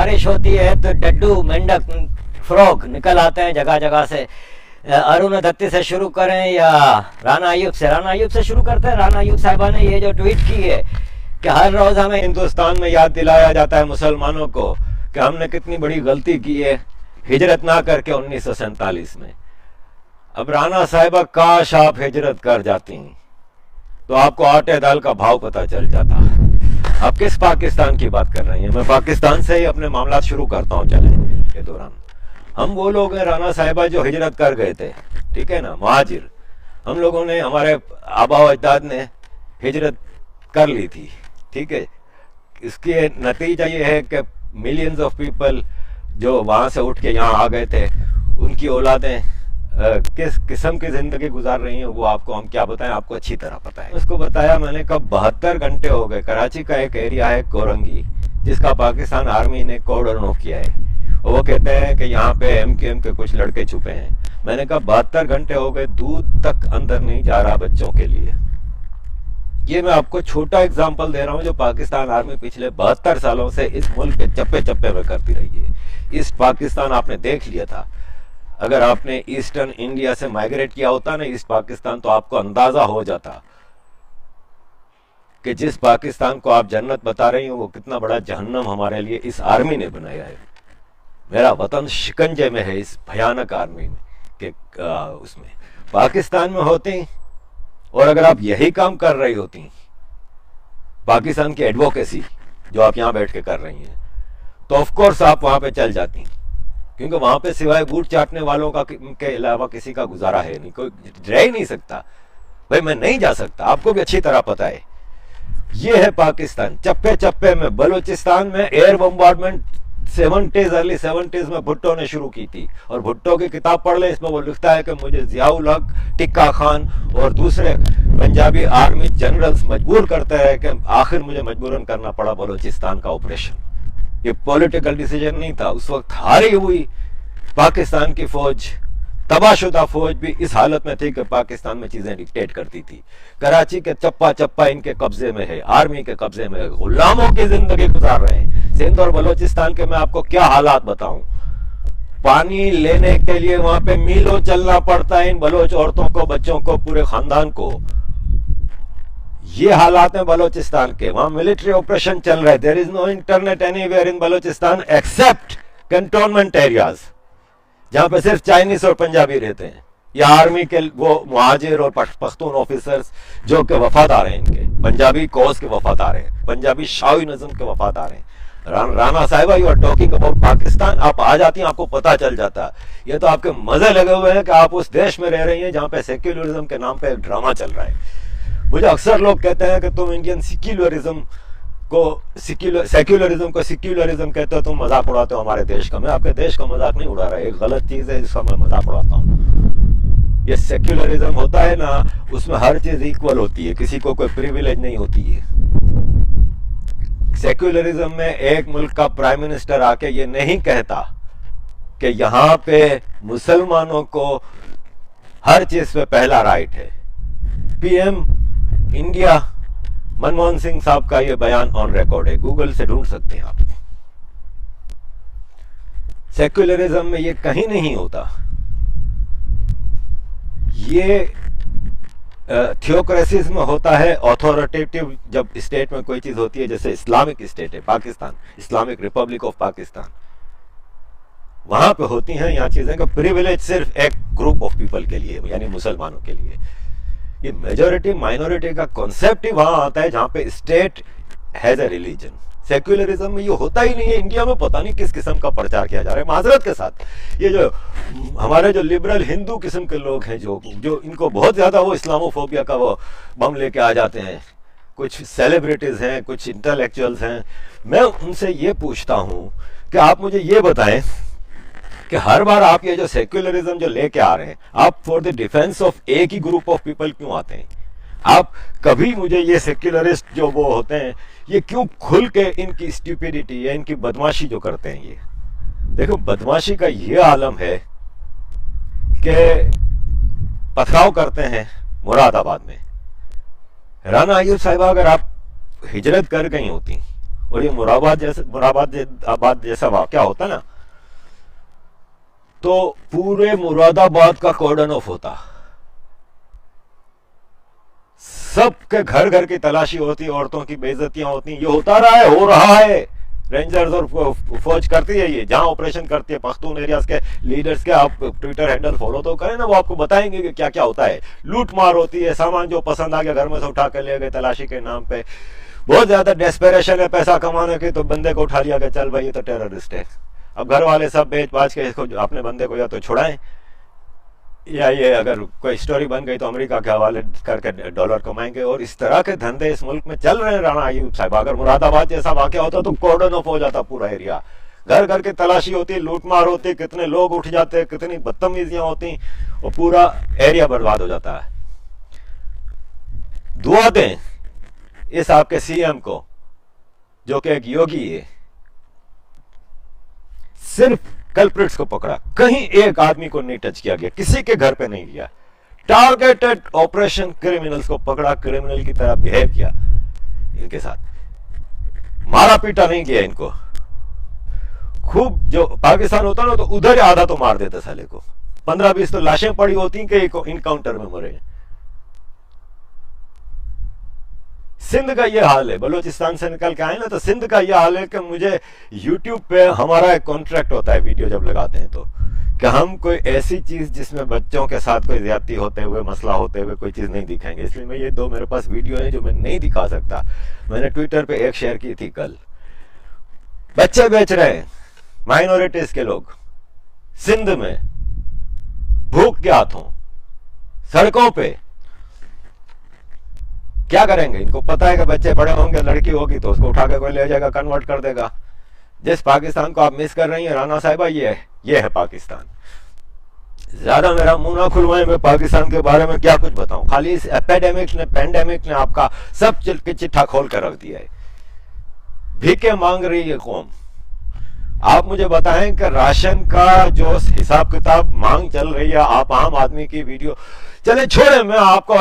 बारिश होती है तो डड्डू, मेंढक, फ्रॉग निकल आते हैं जगह जगह से। अरुण दत्ती से शुरू करें या राना अयूब से? राना अयूब से शुरू करते हैं। राना अयूब साहिबा ने ये जो ट्वीट की है कि हर रोज हमें हिंदुस्तान में याद दिलाया जाता है मुसलमानों को कि हमने कितनी बड़ी गलती की है हिजरत ना करके 1947 में। अब राना साहिबा, काश आप हिजरत कर जाती तो आपको आटे दाल का भाव पता चल जाता। आप किस पाकिस्तान की बात कर रही हैं? मैं पाकिस्तान से ही अपने मामला शुरू करता हूँ। चले के दौरान हम वो लोग हैं राना साहिबा जो हिजरत कर गए थे, ठीक है ना, महाजिर। हम लोगों ने, हमारे आबा अजदाद ने हिजरत कर ली थी, ठीक है। इसके नतीजा ये है कि मिलियंस ऑफ पीपल जो वहाँ से उठ के यहाँ आ गए थे, उनकी औलादें किस किस्म की जिंदगी गुजार रही हैं वो आपको हम क्या बताएं, आपको अच्छी तरह पता है। उसको बताया मैंने, कब 72 घंटे हो गए। कराची का एक एरिया है कोरंगी, जिसका पाकिस्तान आर्मी ने कॉर्डन ऑफ किया है। वो कहते हैं कि यहाँ पे एमकेएम के कुछ लड़के छुपे हैं। मैंने कहा 72 घंटे हो गए, दूध तक अंदर नहीं जा रहा बच्चों के लिए। ये मैं आपको छोटा एग्जांपल दे रहा हूँ जो पाकिस्तान आर्मी पिछले 72 सालों से इस मुल्क के चप्पे चप्पे में करती रही है। ईस्ट पाकिस्तान आपने देख लिया था। अगर आपने ईस्टर्न इंडिया से माइग्रेट किया होता ना ईस्ट पाकिस्तान, तो आपको अंदाजा हो जाता कि जिस पाकिस्तान को आप जन्नत बता रही हो वो कितना बड़ा जहन्नम हमारे लिए इस आर्मी ने बनाया है। मेरा वतन शिकंजे में है इस भयानक आर्मी में के उसमें पाकिस्तान में होती, और अगर आप यही काम कर रही होती, पाकिस्तान की एडवोकेसी जो आप यहां बैठ के कर रही हैं, तो ऑफ कोर्स आप वहां पे चल जाती, क्योंकि वहां पे सिवाय बूट चाटने वालों का के अलावा किसी का गुजारा है नहीं, कोई रह ही नहीं सकता। भाई मैं नहीं जा सकता, आपको भी अच्छी तरह पता है। ये है पाकिस्तान, चप्पे चप्पे में। बलूचिस्तान में air bombardment 70s, early 70s में भुट्टो ने शुरू की थी, और भुट्टो की किताब पढ़ ले, इसमें वो लिखता है कि मुझे जियाउल हक, टिक्का खान और दूसरे पंजाबी आर्मी जनरल्स मजबूर करते रहे कि आखिर मुझे मजबूरन करना पड़ा बलूचिस्तान का ऑपरेशन। ये पॉलिटिकल डिसीजन नहीं था, उस वक्त हारी हुई पाकिस्तान की फौज, तबाहशुदा फौज भी इस हालत में थी कि पाकिस्तान में चीजें डिक्टेट करती थी। कराची के चप्पा चप्पा इनके कब्जे में है, आर्मी के कब्जे में है, गुलामों की जिंदगी गुजार रहे हैं। सिंध और बलोचिस्तान के मैं आपको क्या हालात बताऊं। पानी लेने के लिए वहां पे मीलों चलना पड़ता है इन बलोच औरतों को, बच्चों को, पूरे खानदान को। ये हालात हैं बलोचिस्तान के। वहां मिलिट्री ऑपरेशन चल रहे। There is no internet anywhere in Balochistan except cantonment areas, जहां पे सिर्फ चाइनीज और पंजाबी रहते हैं, या आर्मी के वो मुहाजिर और पख्तून ऑफिसर्स जो के वफादार हैं, इनके पंजाबी कॉज के वफादार हैं, पंजाबी शाओइनिज्म के वफादार हैं। Rana Sahiba, you are talking about Pakistan. आप आ जाती हैं, आपको पता चल जाता। ये तो आपके मजे लगे हुए हैं कि आप उस देश में रह रही हैं जहां पे सेक्युलरिज्म के नाम पे एक ड्रामा चल रहा है। मुझे अक्सर लोग कहते हैं कि तुम इंडियन सेक्युलरिज्म को सेक्युलरिज्म कहते हो, तुम मजाक उड़ाते हो हमारे देश का। मैं आपके देश का मजाक नहीं उड़ा रहा, एक गलत चीज है जिसका मैं मजाक उड़ाता हूँ। ये सेक्युलरिज्म होता है ना, उसमें हर चीज इक्वल होती है, किसी को कोई प्रिविलेज नहीं होती है। सेक्युलरिज्म में एक मुल्क का प्राइम मिनिस्टर आके ये नहीं कहता कि यहां पे मुसलमानों को हर चीज पे पहला राइट है। पीएम इंडिया मनमोहन सिंह साहब का ये बयान ऑन रिकॉर्ड है, गूगल से ढूंढ सकते हैं आप। सेक्युलरिज्म में ये कहीं नहीं होता। ये थियोक्रेसीज में होता है, ऑथोरिटेटिव जब स्टेट में कोई चीज होती है, जैसे इस्लामिक स्टेट है Pakistan, Islamic Republic of Pakistan, वहां पे होती हैं यहाँ चीजें का प्रिविलेज सिर्फ एक ग्रुप ऑफ पीपल के लिए, यानी मुसलमानों के लिए। ये मेजोरिटी माइनॉरिटी का कॉन्सेप्ट ही वहां आता है जहां पे state has a religion. Secularism में ये होता ही नहीं है। इंडिया में पता नहीं किस किस्म का प्रचार किया जा रहा है, माजरत के साथ। ये जो हमारे जो लिबरल हिंदू किस्म के लोग हैं, जो इनको बहुत ज्यादा वो इस्लामोफोबिया का वो बम लेके आ जाते हैं, कुछ सेलिब्रिटीज हैं, कुछ इंटेलेक्चुअल्स हैं, मैं उनसे ये पूछता हूं कि आप मुझे ये बताएं कि हर बार आप ये जो सेक्युलरिज्म जो लेके आ रहे हैं, आप फॉर द डिफेंस ऑफ एक ही ग्रुप ऑफ पीपल क्यों आते हैं? आप कभी मुझे ये सेक्युलरिस्ट जो वो होते हैं, ये क्यों खुल के इनकी स्टूपिडिटी या इनकी बदमाशी जो करते हैं, ये देखो बदमाशी का ये आलम है कि पथराव करते हैं मुरादाबाद में। राना अयूब साहिबा, अगर आप हिजरत कर गई होती और ये मुरादाबाद जैसा वाकया होता ना, तो पूरे मुरादाबाद का कॉर्डन ऑफ होता, सबके घर घर की तलाशी होती, औरतों की बेइज्जतियां होती। ये होता रहा है, हो रहा है। रेंजर्स और फौज करती है ये, जहां ऑपरेशन करती है पख्तून एरियाज के लीडर्स के, आप ट्विटर हैंडल फॉलो तो करें ना, वो आपको बताएंगे कि क्या क्या होता है। लूट मार होती है, सामान जो पसंद आ गया घर में से उठा के ले गए तलाशी के नाम पे। बहुत ज्यादा डेस्पेरेशन है पैसा कमाने की, तो बंदे को उठा लिया कि चल भाई ये तो टेररिस्ट है। अब घर वाले सब बेच बाच के इसको, अपने बंदे को या तो छुड़ाएं, या ये अगर कोई स्टोरी बन गई तो अमेरिका के हवाले करके डॉलर कमाएंगे। और इस तरह के धंधे इस मुल्क में चल रहे हैं राणा अयूब साहब। अगर मुरादाबाद जैसा वाकया होता तो कॉर्डन ऑफ हो जाता पूरा एरिया, घर घर की तलाशी होती, लूटमार होती, कितने लोग उठ जाते, कितनी बदतमीजियां होती, और पूरा एरिया बर्बाद हो जाता है। दुआ दें इस आपके सीएम को, जो कि एक योगी है, सिर्फ कल्प्रिट्स को पकड़ा, कहीं एक आदमी को नहीं टच किया गया, किसी के घर पे नहीं लिया। टारगेटेड ऑपरेशन, क्रिमिनल्स को पकड़ा, क्रिमिनल की तरह बिहेव किया इनके साथ, मारा पीटा नहीं किया इनको। खूब जो पाकिस्तान होता ना तो उधर आधा तो मार देते साले को, 15-20 तो लाशें पड़ी होती कि इनकाउंटर में मरे। सिंध का ये हाल है, बलूचिस्तान से निकल के आए ना तो सिंध का ये हाल है कि मुझे यूट्यूब पे हमारा एक कॉन्ट्रैक्ट होता है वीडियो जब लगाते हैं तो, कि हम कोई ऐसी चीज जिसमें बच्चों के साथ कोई ज्यादती होते हुए, मसला होते हुए कोई चीज नहीं दिखाएंगे। इसलिए मैं ये दो मेरे पास वीडियो है जो मैं नहीं दिखा सकता। मैंने ट्विटर पे एक शेयर की थी कल, बच्चे बेच रहे हैं माइनॉरिटीज के लोग सिंध में, भूख के हाथों सड़कों पे। क्या करेंगे, इनको पता है कि बच्चे बड़े होंगे, लड़की होगी तो उसको उठा के कोई ले जाएगा, कन्वर्ट कर देगा। जिस पाकिस्तान को आप मिस कर रही हैं राना साहिबा, ये है पाकिस्तान। ज्यादा मेरा मुंह ना खुलवाएं, मैं पाकिस्तान के बारे में क्या कुछ बताऊं। खाली इस पेंडेमिक ने आपका सब चिट्ठा खोल कर रख दिया है। भीखे मांग रही है कौम। आप मुझे बताएं कि राशन का जो हिसाब किताब मांग चल रही है, आप आम आदमी की वीडियो, चले छोड़े, मैं आपको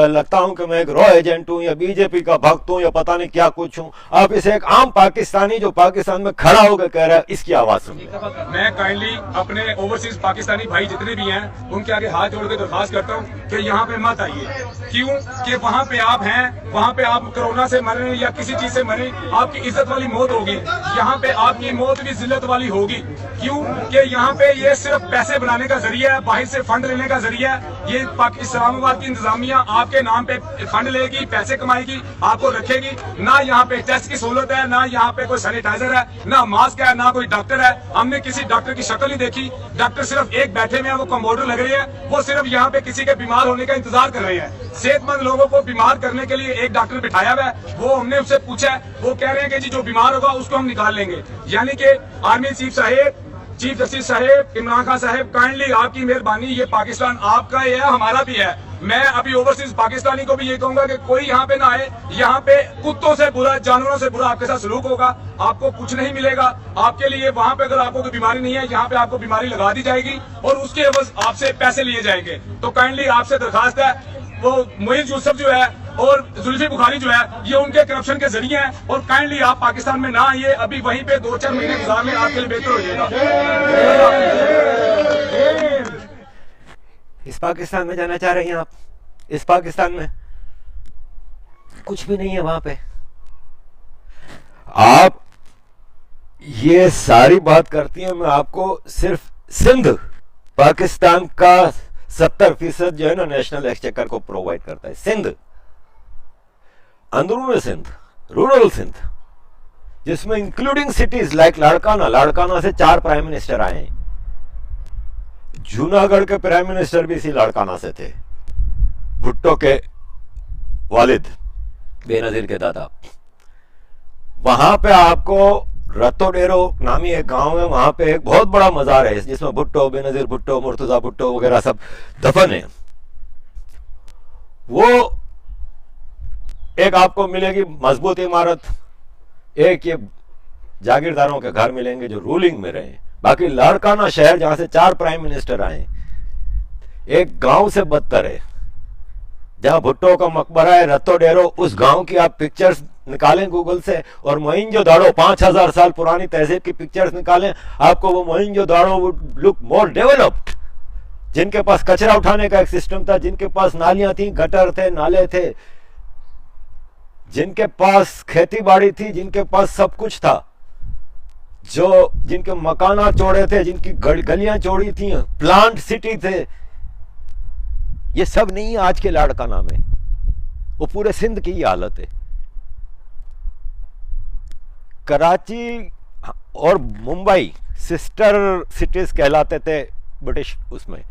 लगता हूं कि मैं एक रॉ एजेंट हूं या बीजेपी का भक्त हूं या पता नहीं क्या कुछ हूं। आप इसे एक आम पाकिस्तानी जो पाकिस्तान में खड़ा होकर कह रहा है, इसकी आवाज सुनिए। मैं काइंडली अपने ओवरसीज पाकिस्तानी भाई जितने भी हैं उनके आगे हाथ जोड़ के दरखास्त करता हूं कि यहाँ पे मत आइए। क्यों कि वहाँ पे आप हैं, वहाँ पे आप कोरोना से मरे या किसी चीज से मरे, आपकी इज्जत वाली मौत होगी। यहाँ पे आपकी मौत भी जिल्लत वाली होगी। क्यों कि यहाँ पे ये सिर्फ पैसे बनाने का जरिया है, बाहर से फंड लेने का जरिया है। ये इस्लामाबाद की इंतजामिया आपके नाम पे फंड लेगी, पैसे कमाएगी, आपको रखेगी। ना यहाँ पे टेस्ट की सहूलत है, ना यहाँ पे कोई सैनिटाइजर है, ना मास्क है, ना कोई डॉक्टर है। हमने किसी डॉक्टर की शक्ल नहीं देखी। डॉक्टर सिर्फ एक बैठे हुए हैं, वो कंपाउंडर लग रहे हैं, वो सिर्फ यहाँ पे किसी के बीमार होने का इंतजार कर रहे हैं। सेहतमंद लोगों को बीमार करने के लिए एक डॉक्टर बिठाया हुआ है। वो हमने उससे पूछा है, वो कह रहे हैं कि जी जो बीमार होगा उसको हम निकाल लेंगे। यानी कि आर्मी चीफ साहेब, चीफ जस्टिस साहेब, इमरान खान साहेब, काइंडली आपकी मेहरबानी, ये पाकिस्तान आपका है, हमारा भी है। मैं अभी ओवरसीज पाकिस्तानी को भी ये कहूंगा कि कोई यहाँ पे ना आए। यहाँ पे कुत्तों से बुरा, जानवरों से बुरा आपके साथ सलूक होगा, आपको कुछ नहीं मिलेगा। आपके लिए वहाँ पे अगर आपको कोई बीमारी नहीं है, यहाँ पे आपको बीमारी लगा दी जाएगी और उसके एवज आपसे पैसे लिए जाएंगे। तो काइंडली आपसे दरखास्त है, वो मोहित यूसुफ जो है और जुल्फी बुखारी जो है, ये उनके करप्शन के जरिए हैं। और काइंडली आप पाकिस्तान में ना आइए, अभी वहीं पे 2-4 महीने गुजारने आपके लिए बेहतर हो जाएगा। इस पाकिस्तान में जाना चाह रही हैं आप? इस पाकिस्तान में कुछ भी नहीं है। वहां पे आप ये सारी बात करती हैं, मैं आपको सिर्फ सिंध पाकिस्तान का 70% जो है ना नेशनल एक्सचेकर को प्रोवाइड करता है। सिंध, अंदरूनी सिंध, रूरल सिंध, जिसमें इंक्लूडिंग सिटीज लाइक लाड़काना से 4 प्राइम मिनिस्टर आए हैं। जूनागढ़ के प्राइम मिनिस्टर भी इसी लाड़काना से थे, भुट्टो के वालिद, बेनजीर के दादा। वहां पे आपको रत्तोडेरो नामी एक गांव है, वहां पे एक बहुत बड़ा मजार है जिसमें भुट्टो, बेनजीर भुट्टो, मुर्तजा भुट्टो वगैरह सब दफन है। वो एक आपको मिलेगी मजबूत इमारत, एक ये जागीरदारों के घर मिलेंगे जो रूलिंग में रहे। बाकी लाड़काना शहर जहां से 4 प्राइम मिनिस्टर आए, एक गांव से बदतर है। जहां भुट्टो का मकबरा है, रत्तोडेरो, उस गांव की आप पिक्चर्स निकालें गूगल से और मोहनजोदाड़ो 5000 साल पुरानी तहजीब की पिक्चर्स निकालें, आपको वो Mohenjodaro would look more developed. जिनके पास कचरा उठाने का एक सिस्टम था, जिनके पास नालियां थी, गटर थे, नाले थे, जिनके पास खेती बाड़ी थी, जिनके पास सब कुछ था, जो जिनके मकाना चौड़े थे, जिनकी गलियां चौड़ी थी, प्लांट सिटी थे, ये सब नहीं है आज के लाड़का नाम है। वो पूरे सिंध की ही हालत है। कराची और मुंबई सिस्टर सिटीज कहलाते थे ब्रिटिश उसमें।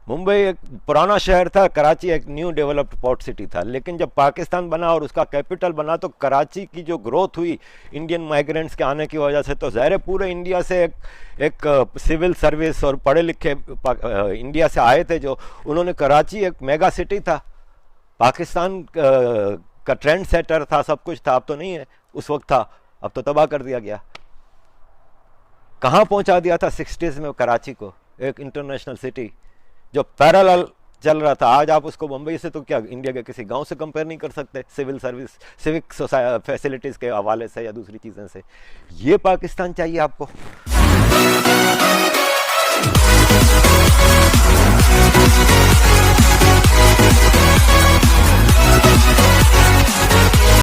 मुंबई एक पुराना शहर था, कराची एक न्यू डेवलप्ड पोर्ट सिटी था। लेकिन जब पाकिस्तान बना और उसका कैपिटल बना तो कराची की जो ग्रोथ हुई इंडियन माइग्रेंट्स के आने की वजह से, तो ज़ाहिर पूरे इंडिया से एक सिविल सर्विस और पढ़े लिखे इंडिया से आए थे, जो उन्होंने, कराची एक मेगा सिटी था, पाकिस्तान का ट्रेंड सेटर था, सब कुछ था। अब तो नहीं है, उस वक्त था, अब तो तबाह कर दिया गया। कहाँ पहुँचा दिया था 60s में कराची को, एक इंटरनेशनल सिटी जो पैरेलल चल रहा था। आज आप उसको मुंबई से तो क्या इंडिया के किसी गांव से कंपेयर नहीं कर सकते, सिविल सर्विस, सिविक फैसिलिटीज़ के हवाले से या दूसरी चीज़ें से। ये पाकिस्तान चाहिए आपको।